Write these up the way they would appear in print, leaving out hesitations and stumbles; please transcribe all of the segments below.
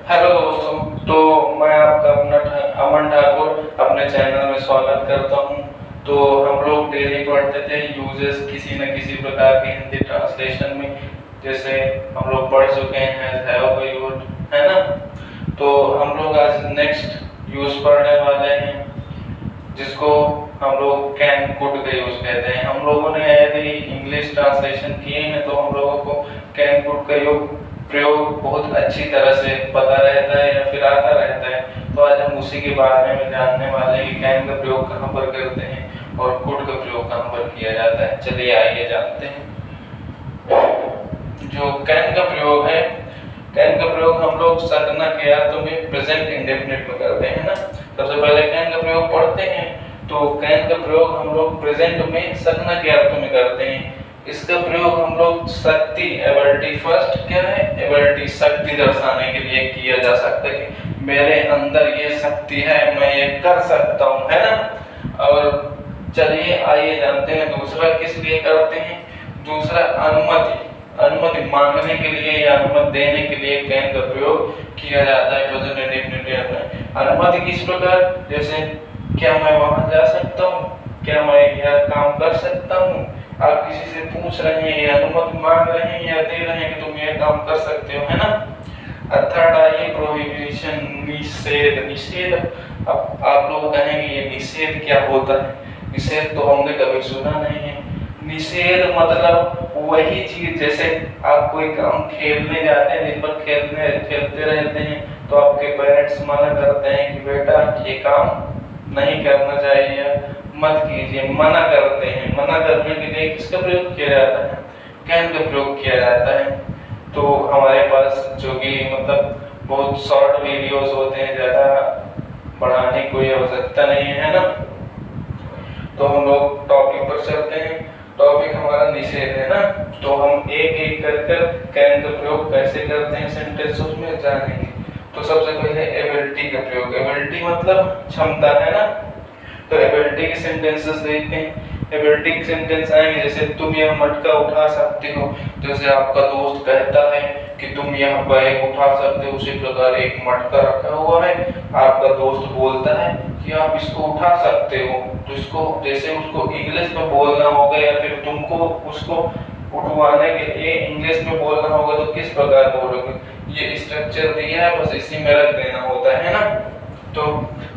Hello दोस्तों। तो मैं आपका अपना अमन ठाकुर अपने चैनल में स्वागत करता हूं। तो हम लोग डेली पढ़ते थे यूजेस किसी न किसी प्रकार के हिंदी ट्रांसलेशन में, जैसे हम लोग पढ़ चुके हैं हैव का यूज, है ना। तो हम लोग आज नेक्स्ट यूज पढ़ने वाले हैं जिसको हम लोग कैन कुड का यूज कहते हैं। हम लोगों ने यदि इंग्लिश ट्रांसलेशन किए हैं तो हम लोगों को कैन कुड का प्रयोग बहुत अच्छी तरह से पता रहता है या फिर आता रहता है। तो आज हम उसी के बारे में जानने वाले हैं कि कैन का प्रयोग कहाँ पर करते हैं और कुड का प्रयोग कहाँ पर किया जाता है। चलिए आइए जानते हैं। जो कैन का प्रयोग है, कैन का प्रयोग हम लोग सकना के अर्थ में प्रेजेंट इंडेफिनिट में करते हैं ना। सबसे पहले कैन का प्रयोग पढ़ते हैं। तो कैन का प्रयोग हम लोग प्रेजेंट में सकना के अर्थ में करते हैं। इसका प्रयोग हम लोग शक्ति, एबिलिटी, फर्स्ट क्या है, एबिलिटी, शक्ति दर्शाने के लिए किया जा सकता है कि मेरे अंदर ये शक्ति है, मैं ये कर सकता हूँ, है ना। और चलिए आइए जानते हैं दूसरा किस लिए करते हैं। दूसरा अनुमति, अनुमति मांगने के लिए या अनुमति देने के लिए कैन का प्रयोग किया जाता है प्रेजेंट इंडेफिनिट में। अनुमति किस प्रकार, जैसे क्या मैं वहां जा सकता हूँ, क्या मैं यह काम कर सकता हूँ। आप किसी से पूछ रहे हैं या अनुमति मांग रहे हैं या दे रहे हैं कि तुम ये काम कर सकते हो, है ना। थर्ड आइए प्रोहिबिशन, निषेध। निषेध, अब आप लोग कहेंगे ये निषेध क्या होता है। निषेध तो हमने कभी सुना नहीं है। निषेध मतलब वही चीज, जैसे आप कोई काम खेलने जाते हैं, दिन भर खेलते रहते हैं, तो आपके पेरेंट्स मना करते हैं कि बेटा ये काम नहीं करना चाहिए, मत कीजिए, मना करते हैं। मना करने के लिए किसका प्रयोग किया जाता है, कैन का प्रयोग किया जाता है। तो हमारे पास जो कि मतलब बहुत शॉर्ट वीडियोस होते हैं, ज्यादा बढ़ाने की कोई आवश्यकता नहीं है ना। तो हम लोग टॉपिक पर चलते हैं। टॉपिक हमारा निषेध है ना। तो हम एक एक कर कैन का प्रयोग कैसे करते हैं सेंटेंस में जानेंगे। तो सबसे पहले एबिलिटी का प्रयोग। एबिलिटी मतलब क्षमता, है ना। तो एबिलिटी के सेंटेंसेस देखते हैं। एबिलिटी के सेंटेंस आएंगे जैसे तुम यह मटका उठा सकते हो। जैसे आपका दोस्त कहता है कि तुम यह बैग उठा सकते हो, उसी प्रकार एक मटका रखा हुआ है, आपका दोस्त बोलता है कि आप इसको उठा सकते हो। तो इसको जैसे उसको इंग्लिश में बोलना होगा या फिर तुमको उसको उठवाने के लिए इंग्लिश में बोलना होगा, तो किस प्रकार बोलोगे। ये स्ट्रक्चर दिया है, बस इसी में रख देना होता है ना। तो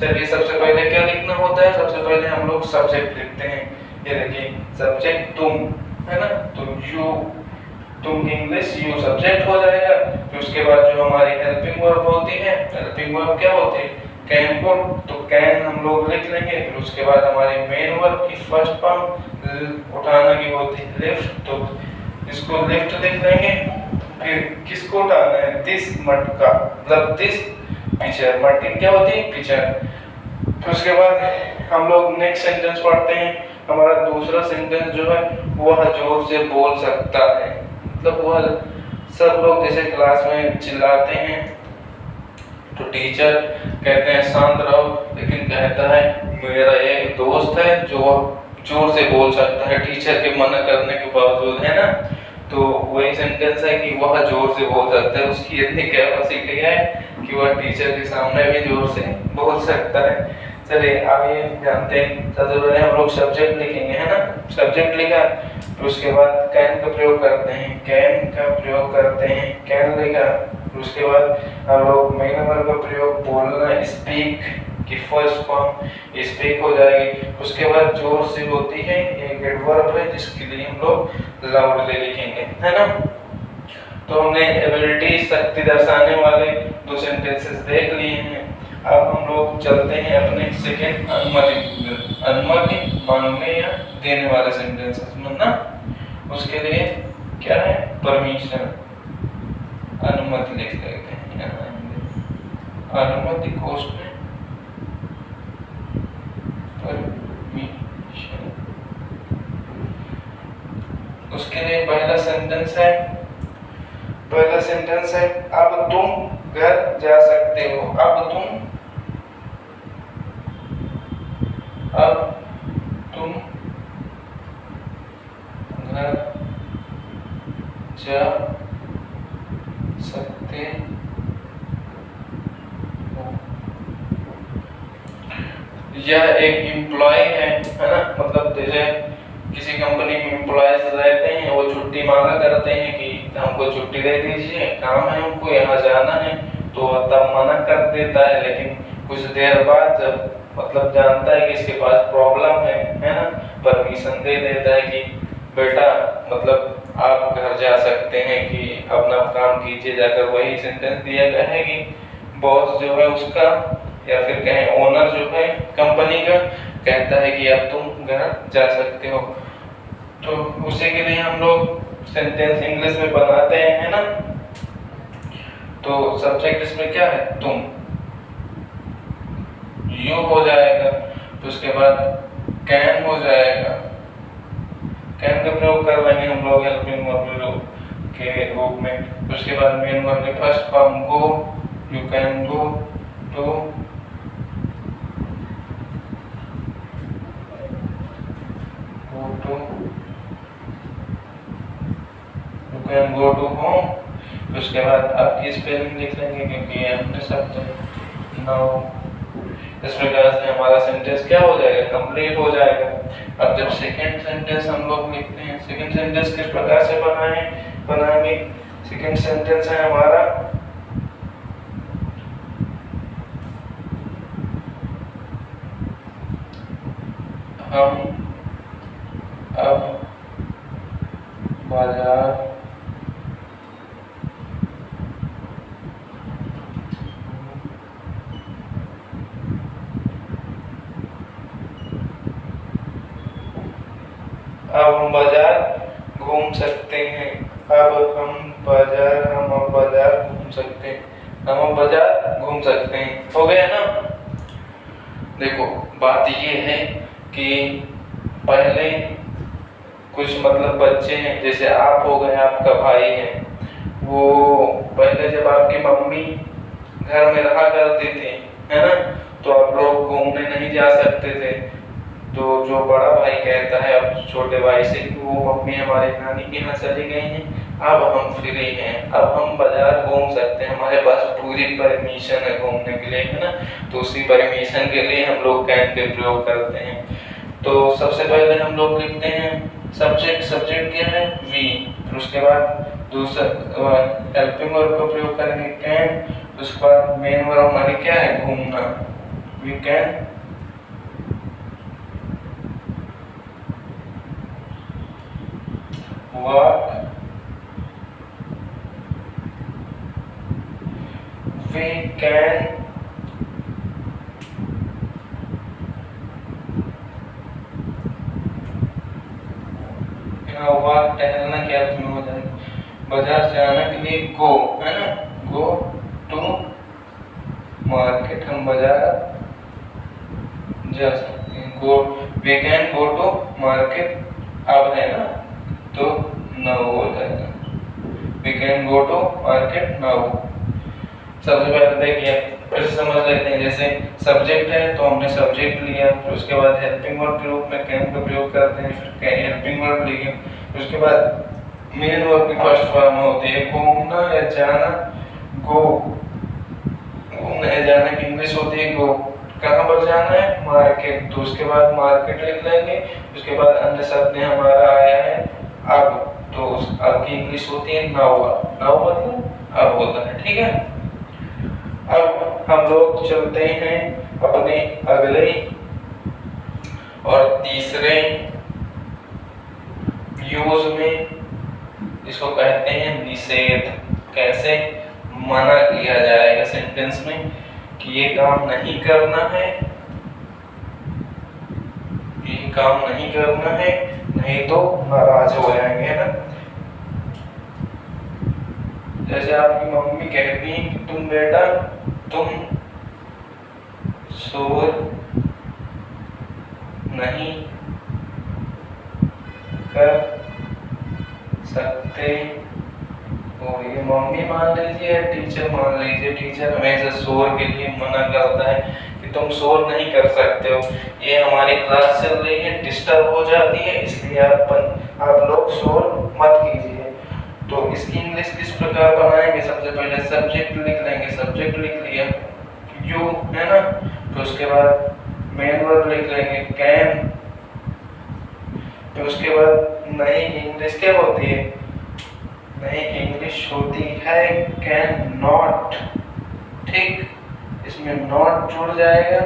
चलिए सबसे पहले क्या लिखना होता है, सबसे पहले हम लोग सब्जेक्ट लिखते हैं। ये देखिए सब्जेक्ट तुम, है ना। तो यू, तुम इंग्लिश, यू सब्जेक्ट हो जाएगा। फिर उसके बाद जो हमारी हेल्पिंग वर्ब होती है, हेल्पिंग वर्ब क्या होती है, कैन को। तो कैन हम लोग लिख लेंगे। फिर उसके बाद हमारी मेन वर्ब की फर्स्ट फॉर्म उठाना की होती है लिफ्ट, तो इसको लिफ्ट लिख देंगे। फिर किसको उठाना है, दिस मटका, मतलब दिस पिक्चर। मटकी क्या होती है, पिक्चर। फिर उसके बाद हम लोग नेक्स्ट सेंटेंस पढ़ते हैं। हमारा दूसरा सेंटेंस जो है वह जोर से बोल सकता है, मतलब वह सब लोग जैसे क्लास में चिल्लाते हैं तो टीचर कहते हैं शांत रहो, लेकिन कहता है मेरा एक दोस्त है जो जोर से बोल सकता है टीचर के मना करने के बावजूद, है ना। तो वही सेंटेंस है कि वह जोर से बोल सकता है, उसकी इतनी कैपेसिटी है कि वह टीचर के सामने भी जोर से बोल सकता है। चलिए आइए जानते हैं। सबसे पहले हम लोग सब्जेक्ट लिखेंगे, है ना। सब्जेक्ट लिखा, फिर उसके बाद कैन का प्रयोग करते हैं, कैन का प्रयोग करते हैं, कैन लिखा। फिर उसके बाद हम लोग मेन वर्ब का प्रयोग, बोलना, स्पीक की फर्स्ट फॉर्म स्पीक हो जाएगी। उसके बाद जोर से होती है, एक एडवर्ब है जिसके लिए हम लोग लाउडली लिखेंगे, है ना। तो हमने एबिलिटी, शक्ति दर्शाने वाले दो सेंटेंसेस देख लिए हैं। अब हम लोग चलते हैं अपने सेकंड, अनुमति। अनुमति मांगने या देने वाले सेंटेंसेस में ना। उसके लिए क्या है, परमिशन, अनुमति लिख देते हैं। अनुमति कोष्ठ में परमिशन। उसके लिए पहला सेंटेंस है, पहला सेंटेंस है अब तुम घर जा सकते हो। अब तुम घर जा सकते यह एक एम्प्लॉय है ना, मतलब जैसे किसी कंपनी में एम्प्लॉयज रहते हैं, वो छुट्टी मांगा करते हैं कि हमको छुट्टी दे दीजिए, काम है हमको यहाँ जाना है, तो तब मना कर देता है। लेकिन कुछ देर बाद जब मतलब जानता है कि इसके पास प्रॉब्लम है ना, परमिशन दे देता है कि बेटा मतलब आप घर जा सकते हैं, कि अपना काम कीजिए जाकर। वही सेंटेंस दिया गया है कि बॉस जो है उसका या फिर कहें ओनर जो है कंपनी का कहता है कि अब तुम घर जा सकते हो। तो उसी के लिए हम लोग सेंटेंस इंग्लिश में बनाते हैं, है ना। तो सब्जेक्ट इसमें क्या है, तुम, यू हो जाएगा। तो उसके बाद कैन हो जाएगा, कैन का प्रयोग कर लेंगे हम लोग हेल्पिंग वर्ब के रूप में। उसके बाद मेन वर्ब के first form go, you can go to, you can go to home. उसके बाद आपकी स्पेलिंग लिख लेंगे क्योंकि ये हमने शब्द नाउ। इस प्रकार से हमारा सेंटेंस क्या हो जाएगा, कंप्लीट हो जाएगा। अब जब सेकंड सेंटेंस हम लोग लिखते हैं, सेकंड सेंटेंस किस प्रकार से बनाएंगे। सेकंड सेंटेंस है हमारा हम अब बाजार अब हम बाजार घूम सकते हैं। अब हम बाजार घूम सकते हैं। हम बाजार घूम सकते हैं। हो गया ना। देखो बात ये है कि पहले कुछ मतलब बच्चे हैं, जैसे आप हो गए, आपका भाई है, वो पहले जब आपकी मम्मी घर में रहा करती थी, है ना, तो आप लोग घूमने नहीं जा सकते थे। तो जो बड़ा भाई कहता है अब छोटे भाई से कि वो मम्मी हमारे नानी के यहाँ चली गई हैं, अब हम फ्री हैं, अब हम बाजार घूम सकते हैं, हमारे पास पूरी परमिशन है घूमने के लिए, है ना। तो उसी परमिशन के लिए हम लोग कैन के प्रयोग करते हैं। तो सबसे पहले हम लोग लिखते हैं सब्जेक्ट। सब्जेक्ट क्या है, वी। फिर उसके बाद दूसरा हेल्पिंग वर्ब का प्रयोग करेंगे कैन। उसके बाद मेन वर्ब हमारी क्या है, घूमना, we can walk, we can walk, टहलना क्या अर्थ में हो जाएगा, बाजार से आने के लिए गो, है ना, गो टू मार्केट, हम बाजार जा सकते हैं। Go, we can go to market, अब है ना, तो नाउ हो जाएगा, we can go to market now. सबसे पहले देखिए फिर से समझ लेते हैं। जैसे सब्जेक्ट है तो हमने सब्जेक्ट लिया, फिर उसके बाद हेल्पिंग वर्ब के रूप में कैन का प्रयोग करते हैं, फिर हेल्पिंग वर्ब लिखे, फिर उसके बाद मेन वर्ब की फर्स्ट फॉर्म होती है घूमना या जाना, गो। घूमना या जाना की इंग्लिश होती है गो। कहाँ पर जाना है, मार्केट, तो उसके बाद मार्केट लिख लेंगे। उसके बाद अन्य शब्द हमारा आया है अब, तो अब की इंग्लिश होती है नाउ। नाउ मतलब अब होता है, ठीक है। अब हम लोग चलते हैं अपने अगले और तीसरे यूज में, इसको कहते हैं निषेध। कैसे मना किया जाएगा सेंटेंस में कि ये काम नहीं करना है, ये काम नहीं करना है, नहीं तो नाराज हो जाएंगे, है ना। जैसे आपकी मम्मी कहती है कि तुम बेटा तुम शोर नहीं कर सकते हो, ये मम्मी मान लीजिए या टीचर मान लीजिए। टीचर हमेशा शोर के लिए मना करता है कि तुम शोर नहीं कर सकते हो, ये हमारी क्लास चल रही है, डिस्टर्ब हो जाती है, इसलिए आप लोग शोर मत कीजिए। तो इसकी इंग्लिश किस प्रकार बनाएंगे, सबसे पहले सब्जेक्ट लिख लेंगे, सब्जेक्ट लिख लिया यू, है ना, तो उसके बाद मेन वर्ड लिख लेंगे कैन। तो उसके बाद नई इंग्लिश क्या होती है, नई इंग्लिश होती है कैन नॉट। ठीक, इसमें नॉट जुड़ जाएगा।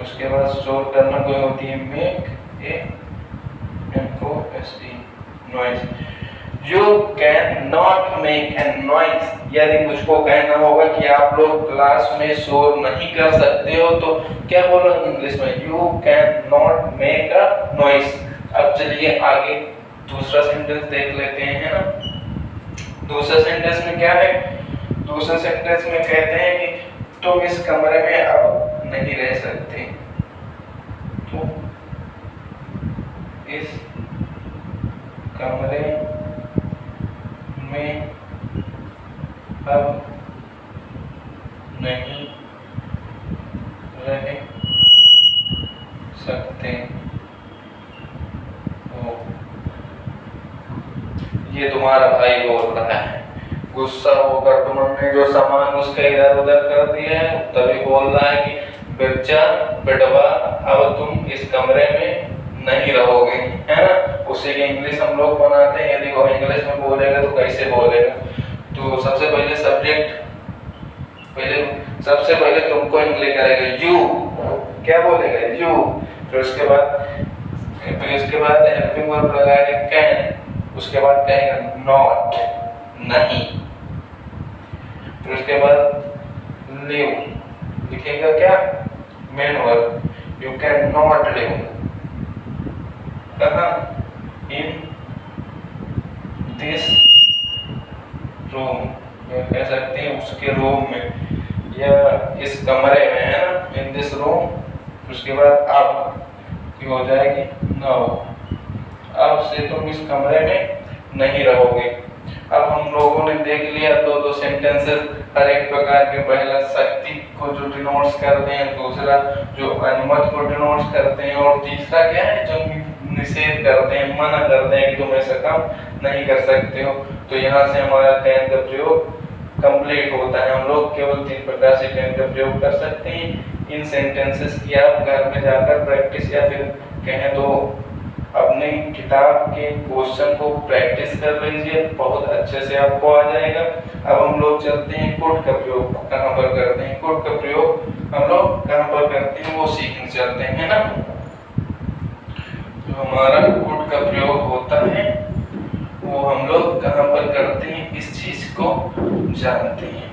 उसके बाद स्टोर करना कोई होती है make a NOISE, noise. You can not make a noise. यदि मुझको कहना होगा कि आप लोग क्लास में शोर नहीं कर सकते हो तो क्या बोलो इंग्लिश में, you can not make a noise. अब चलिए आगे दूसरा सेंटेंस देख लेते हैं, है ना। दूसरा सेंटेंस में क्या है, दूसरे सेंटेंस में कहते हैं कि तुम इस कमरे में अब नहीं रह सकते, तो इस कमरे में अब नहीं रह सकते हो। ये तुम्हारा भाई बोल रहा है, गुस्सा होकर तुमने जो सामान उसका इधर उधर कर दिया है, तभी बोल रहा है कि बच्चा बेटवा अब तुम इस कमरे में नहीं रहोगे, है ना। उसी की इंग्लिश हम लोग बनाते हैं। यदि वो इंग्लिश में बोलेगा तो कैसे बोलेगा, तो सबसे पहले सब्जेक्ट, सबसे पहले तुमको इंग्लिश करेगा यू, क्या बोलेगा यू। फिर उसके बाद हेल्पिंग वर्ब लगाएगा कैन, उसके बाद कहेगा नॉट, नहीं। फिर उसके बाद लिव लिखेगा क्या, main verb, you can not live कहाँ, इन दिस रूम, कह सकते हैं उसके रूम में या इस कमरे में, है ना, इन दिस रूम। उसके बाद अब हो जाएगी नाउ, अब से तुम इस कमरे में नहीं रहोगे। अब हम लोगों ने देख लिया दो सेंटेंसेस हर एक प्रकार के, पहला शक्ति को जो डिनोट्स करते हैं, दूसरा जो अनुमति को डिनोट्स करते हैं, और तीसरा क्या है जो निषेध करते हैं, मना करते हैं कि तुम ऐसा काम नहीं कर सकते हो। तो यहाँ से हमारा कैन का प्रयोग कंप्लीट होता है। हम लोग केवल 3 प्रकार से कैन का प्रयोग कर सकते हैं। इन सेंटेंसेस की आप घर में जाकर प्रैक्टिस या फिर कहें तो अपने किताब के क्वेश्चन को प्रैक्टिस कर लीजिए, बहुत अच्छे से आपको आ जाएगा। अब हम लोग चलते हैं कुड का प्रयोग कहाँ पर करते हैं, कुड का प्रयोग हम लोग कहाँ पर करते हैं वो सीखने चलते हैं, है ना। जो हमारा कुड का प्रयोग होता है वो हम लोग कहाँ पर करते हैं, इस चीज को जानते हैं।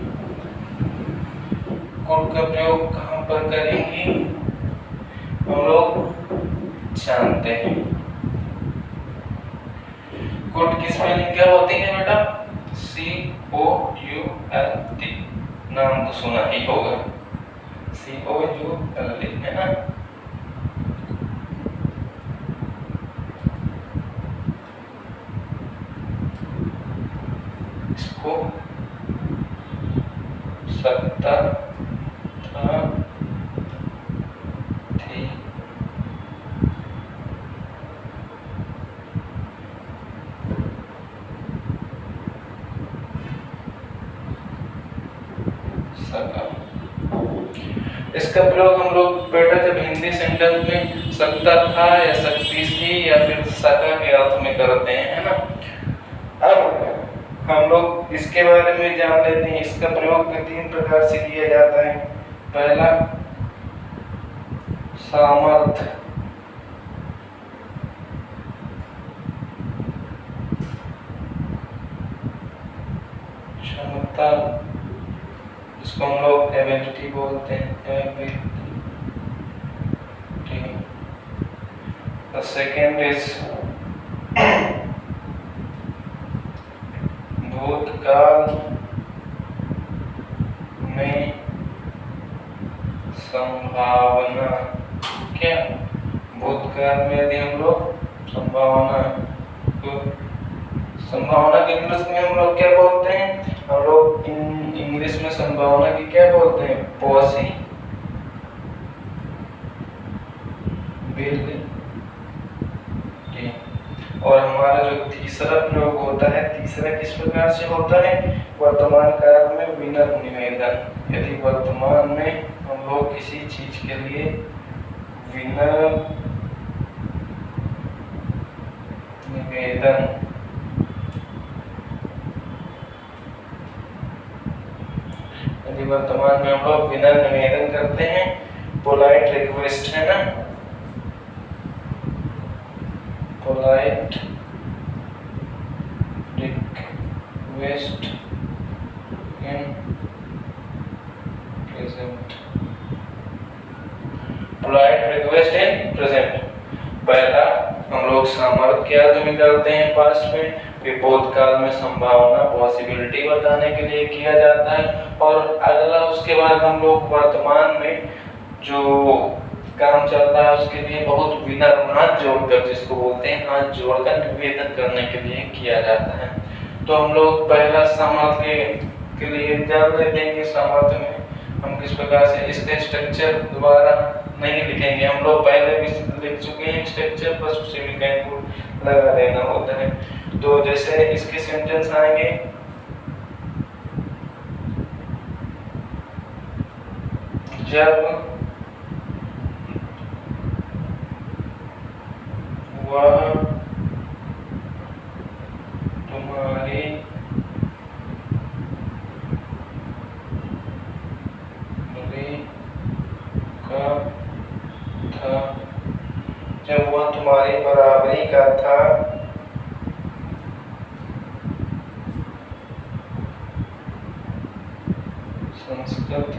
कुड का प्रयोग कहाँ पर करेंगे हम लोग जानते हैं। कुड की स्पेलिंग क्या होती है बेटा, COULD, नाम तो सुना ही होगा, COULD, है ना। इसको सकता था, थी, सका। इसका प्रयोग हम लोग बेटा जब हिंदी सेंटेंस में सकता था या सकती थी या फिर सका के अर्थ में करते हैं, है ना। अब हम लोग इसके बारे में जान लेते हैं। इसका प्रयोग 3 प्रकार से किया जाता है। पहला सामर्थ्य, क्षमता, इसको हम लोग एबिलिटी बोलते हैं, एबिलिटी। The second is भूतकाल में संभावना। क्या भूतकाल में यदि हम लोग संभावना, तो संभावना के इंग्लिश में हम लोग क्या बोलते हैं, हम लोग इंग्लिश में संभावना की क्या बोलते हैं, पॉसिबिलिटी। और हमारा जो तीसरा प्रयोग होता है, तीसरा किस प्रकार से होता है, वर्तमान काल में विनर निवेदन। यदि वर्तमान में हम लोग किसी चीज के लिए विनर निवेदन यदि वर्तमान में हम लोग विनर निवेदन करते हैं, पोलाइट रिक्वेस्ट है ना, polite request in present, polite request in present. पहला हम लोग सामर्थ्य क्या निकालते हैं पास्ट में, भूतकाल में संभावना पॉसिबिलिटी बताने के लिए किया जाता है, और अगला उसके बाद हम लोग वर्तमान में जो काम चल रहा है उसके लिए बहुत विनम्र हाथ जोड़कर, जिसको बोलते हैं हाथ जोड़कर निवेदन करने के लिए किया जाता है। तो हम लोग पहला सामर्थ्य के लिए जान लेते हैं कि सामर्थ्य में हम किस प्रकार से, इसके स्ट्रक्चर दोबारा नहीं लिखेंगे, हम लोग पहले भी लिख चुके हैं स्ट्रक्चर, बस उसे भी कहीं को लगा देना होता है। तो जैसे इसके सेंटेंस आएंगे, जब वह तुम्हारी का था, जब वह तुम्हारी बराबरी का था, संस्कृत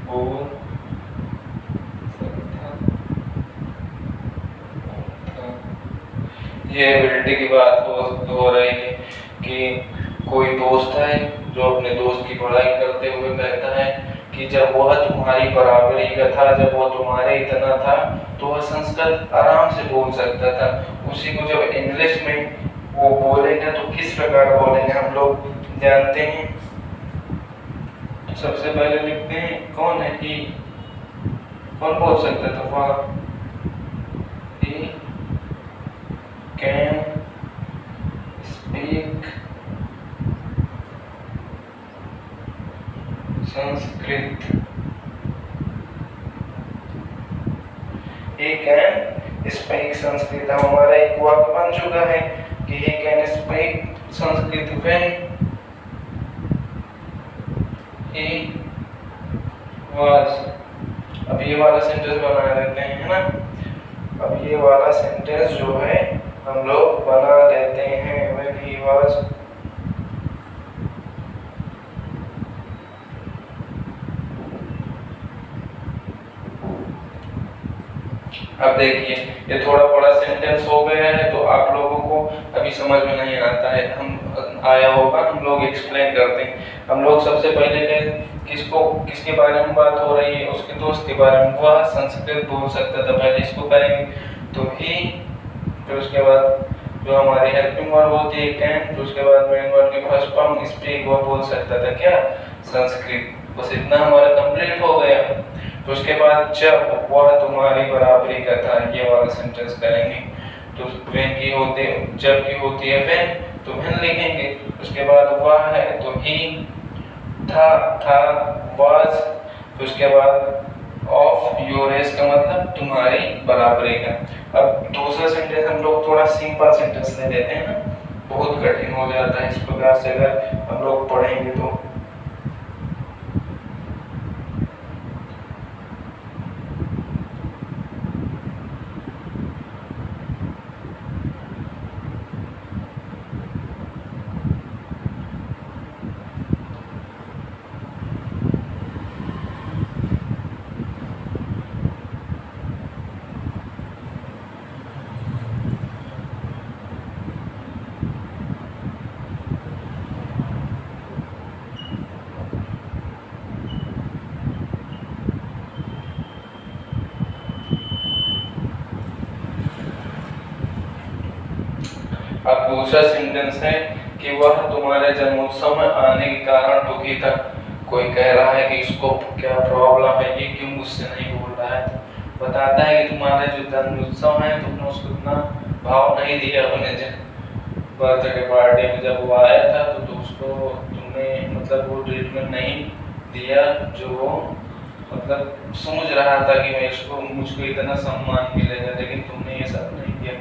बोल सकता था। ये एबिलिटी की बात हो रही है कि कोई दोस्त है जो अपने दोस्त की पढ़ाई करते हुए कहता है कि जब वह तुम्हारी बराबरी का था, जब वह तुम्हारे इतना था, तो वह संस्कृत आराम से बोल सकता था। उसी को जब इंग्लिश में वो बोलेंगे तो किस प्रकार बोलेंगे हम लोग जानते हैं। तो सबसे पहले लिखते हैं कौन है, ही, कौन बोल सकता था, वह, he can speak Sanskrit, he can speak Sanskrit. हमारा एक वाक्य बन चुका है कि he can speak Sanskrit when he was। अब ये वाला सेंटेंस बना लेते हैं, है ना। अब ये वाला सेंटेंस जो है हम लोग बना लेते हैं, when he was। अब देखिए ये थोड़ा बड़ा सेंटेंस हो गया है, तो आप लोगों को अभी समझ में नहीं आता है, हम आया होगा, हम लोग एक्सप्लेन करते हैं। हम लोग सबसे पहले किसके बारे में बात हो रही है, उसके दोस्त के बारे में, वह संस्कृत बोल सकता था, पहले इसको करेंगे तो ही, फिर उसके बाद जो हमारी हेल्पिंग वर्ब होती है कैन, फिर उसके बाद मेन वर्ब के फर्स्ट फॉर्म स्पीक, वह बोल सकता था क्या, संस्कृत। बस इतना हमारा कंप्लीट हो गया। तो उसके बाद जब वह तुम्हारी बराबरी का था, ये वाला सेंटेंस करेंगे। तो व्हेन की होती, जब की होती है व्हेन, तो व्हेन लिखेंगे। उसके बाद वह है तो ही, था वाज, फिर उसके बाद ऑफ योर एज का मतलब तुम्हारी बराबरी का। अब दूसरा सेंटेंस हम लोग थोड़ा सिंपल सेंटेंस ले लेते हैं ना, बहुत कठिन हो जाता है इस प्रकार से अगर हम लोग पढ़ेंगे तो। अब दूसरा सेंटेंस है कि वह तुम्हारे जन्मोत्सव में आने के कारण दुखी था। कोई कह रहा है कि इसको क्या प्रॉब्लम है, ये क्यों मुझसे नहीं बोल रहा है, बताता है कि तुम्हारे जो जन्मोत्सव है तुमने उसको इतना भाव नहीं दिया अपने बर्थडे पार्टी में। जब वो आया था तो उसको तुमने मतलब वो ट्रीटमेंट नहीं दिया जो वो मतलब सोच रहा था कि मैं इसको मुझको इतना सम्मान मिलेगा, लेकिन तुमने ये सब नहीं किया।